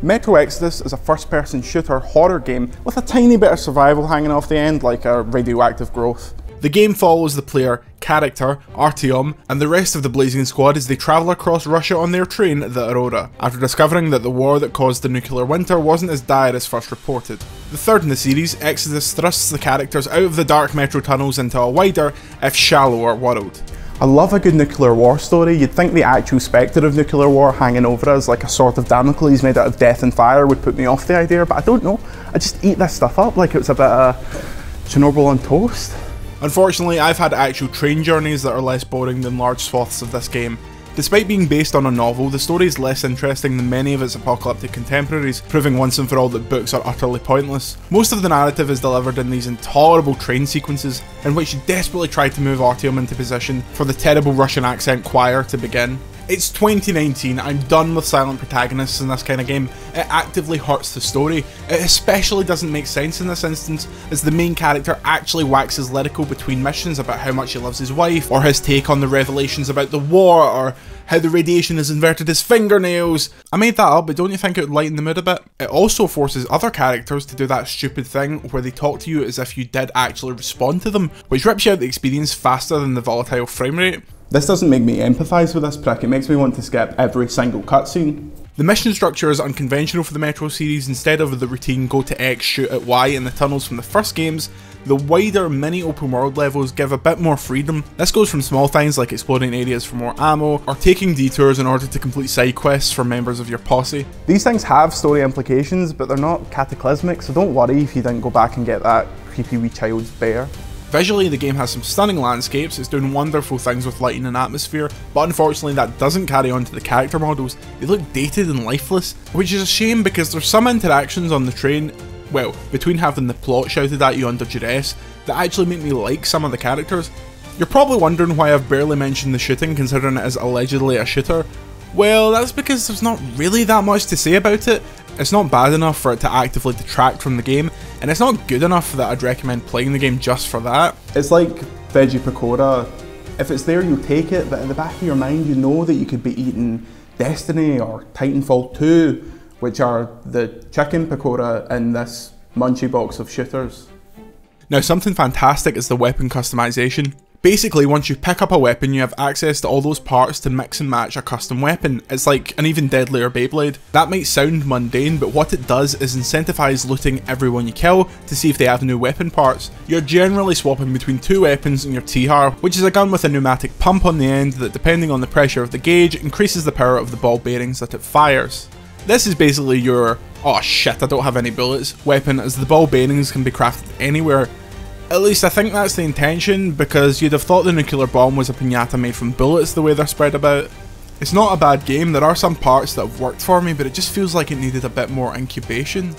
Metro Exodus is a first-person shooter horror game with a tiny bit of survival hanging off the end, like a radioactive growth. The game follows the player, character, Artyom, and the rest of the Blazing Squad as they travel across Russia on their train, the Aurora, after discovering that the war that caused the nuclear winter wasn't as dire as first reported. The third in the series, Exodus thrusts the characters out of the dark metro tunnels into a wider, if shallower, world. I love a good nuclear war story. You'd think the actual spectre of nuclear war hanging over us like a sword of Damocles made out of death and fire would put me off the idea, but I don't know. I just eat this stuff up like it was a bit of Chernobyl on toast. Unfortunately, I've had actual train journeys that are less boring than large swaths of this game. Despite being based on a novel, the story is less interesting than many of its apocalyptic contemporaries, proving once and for all that books are utterly pointless. Most of the narrative is delivered in these intolerable train sequences, in which you desperately try to move Artyom into position for the terrible Russian accent choir to begin. It's 2019, I'm done with silent protagonists in this kind of game. It actively hurts the story. It especially doesn't make sense in this instance, as the main character actually waxes lyrical between missions about how much he loves his wife, or his take on the revelations about the war, or how the radiation has inverted his fingernails. I made that up, but don't you think it would lighten the mood a bit? It also forces other characters to do that stupid thing where they talk to you as if you did actually respond to them, which rips you out the experience faster than the volatile frame rate. This doesn't make me empathise with this prick, it makes me want to skip every single cutscene. The mission structure is unconventional for the Metro series. Instead of the routine go to X, shoot at Y in the tunnels from the first games, the wider mini open world levels give a bit more freedom. This goes from small things like exploring areas for more ammo, or taking detours in order to complete side quests for members of your posse. These things have story implications, but they're not cataclysmic, so don't worry if you didn't go back and get that creepy wee child's bear. Visually, the game has some stunning landscapes, it's doing wonderful things with lighting and atmosphere, but unfortunately that doesn't carry on to the character models. They look dated and lifeless, which is a shame because there's some interactions on the train, well, between having the plot shouted at you under duress, that actually make me like some of the characters. You're probably wondering why I've barely mentioned the shooting considering it is allegedly a shooter. Well, that's because there's not really that much to say about it. It's not bad enough for it to actively detract from the game, and it's not good enough that I'd recommend playing the game just for that. It's like veggie pakora. If it's there, you'll take it, but in the back of your mind, you know that you could be eating Destiny or Titanfall 2, which are the chicken pakora in this munchie box of shooters. Now, something fantastic is the weapon customization. Basically, once you pick up a weapon, you have access to all those parts to mix and match a custom weapon. It's like an even deadlier Beyblade. That might sound mundane, but what it does is incentivize looting everyone you kill to see if they have new weapon parts. You're generally swapping between two weapons in your T-Har, which is a gun with a pneumatic pump on the end that, depending on the pressure of the gauge, increases the power of the ball bearings that it fires. This is basically your, oh shit, I don't have any bullets, weapon, as the ball bearings can be crafted anywhere. At least I think that's the intention, because you'd have thought the nuclear bomb was a piñata made from bullets the way they're spread about. It's not a bad game, there are some parts that have worked for me, but it just feels like it needed a bit more incubation.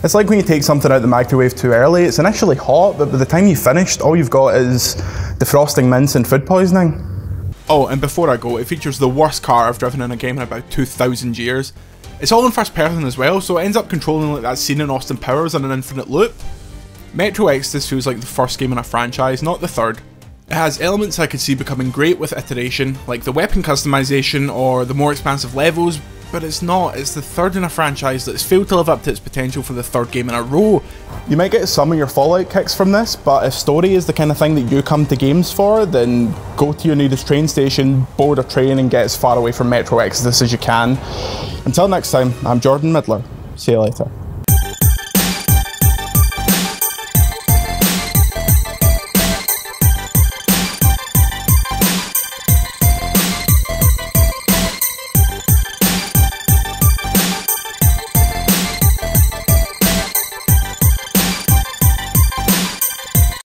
It's like when you take something out of the microwave too early, it's initially hot, but by the time you've finished, all you've got is defrosting mince and food poisoning. Oh, and before I go, it features the worst car I've driven in a game in about 2,000 years. It's all in first person as well, so it ends up controlling like that scene in Austin Powers on an infinite loop. Metro Exodus feels like the first game in a franchise, not the third. It has elements I could see becoming great with iteration, like the weapon customization or the more expansive levels, but it's not. It's the third in a franchise that's failed to live up to its potential for the third game in a row. You might get some of your Fallout kicks from this, but if story is the kind of thing that you come to games for, then go to your nearest train station, board a train and get as far away from Metro Exodus as you can. Until next time, I'm Jordan Midler. See you later.